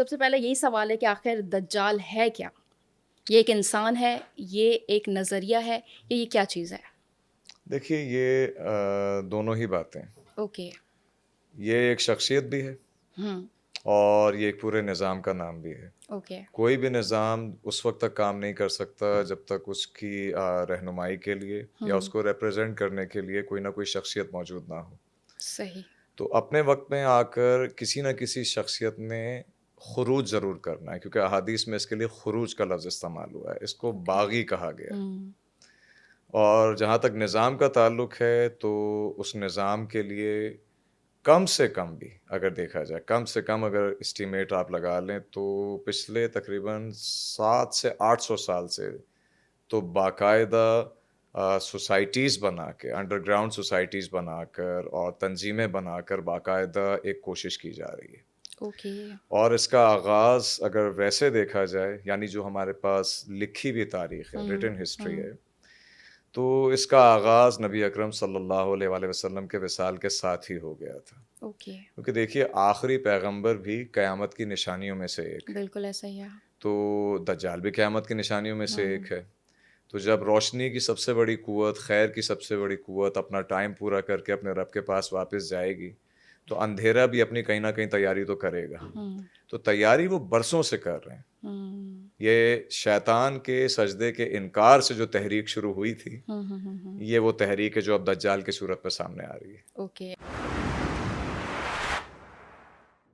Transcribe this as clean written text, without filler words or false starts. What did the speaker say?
سب سے پہلے یہی سوال ہے کہ آخر دجال ہے کیا؟ یہ ایک انسان ہے، یہ ایک نظریہ ہے، یا یہ کیا چیز ہے؟ دیکھیے یہ دونوں ہی باتیں، اوکے. یہ ایک شخصیت بھی ہے ہوں. اور یہ ایک پورے نظام کا نام بھی ہے. اوکے. کوئی بھی نظام اس وقت تک کام نہیں کر سکتا جب تک اس کی رہنمائی کے لیے یا اس کو ریپرزینٹ کرنے کے لیے کوئی نہ کوئی شخصیت موجود نہ ہو. صحیح. تو اپنے وقت میں آ کر کسی نہ کسی شخصیت نے خروج ضرور کرنا ہے، کیونکہ احادیث میں اس کے لیے خروج کا لفظ استعمال ہوا ہے. اس کو باغی کہا گیا ہے. اور جہاں تک نظام کا تعلق ہے تو اس نظام کے لیے کم سے کم بھی اگر دیکھا جائے، کم سے کم اگر اسٹیمیٹ آپ لگا لیں تو پچھلے تقریباً 700 سے 800 سال سے تو باقاعدہ سوسائٹیز بنا کے، انڈر گراؤنڈ سوسائٹیز بنا کر اور تنظیمیں بنا کر باقاعدہ ایک کوشش کی جا رہی ہے. اوکے. اور اس کا آغاز اگر ویسے دیکھا جائے، یعنی جو ہمارے پاس لکھی ہوئی تاریخ ہے، ریٹن ہسٹری ہے، تو اس کا آغاز نبی اکرم صلی اللہ علیہ وآلہ وسلم کے وصال کے ساتھ ہی ہو گیا تھا. اوکے. کیونکہ دیکھیے آخری پیغمبر بھی قیامت کی نشانیوں میں سے ایک ہے، بالکل ایسا ہی ہے. تو دجال بھی قیامت کی نشانیوں میں سے ایک ہے. تو جب روشنی کی سب سے بڑی قوت، خیر کی سب سے بڑی قوت اپنا ٹائم پورا کر کے اپنے رب کے پاس واپس جائے گی تو اندھیرا بھی اپنی کہیں نہ کہیں تیاری تو کرے گا. تو تیاری وہ برسوں سے کر رہے ہیں. یہ شیطان کے سجدے کے انکار سے جو تحریک شروع ہوئی تھی، یہ وہ تحریک ہے جو اب دجال کی صورت میں سامنے آ رہی ہے. اوکے.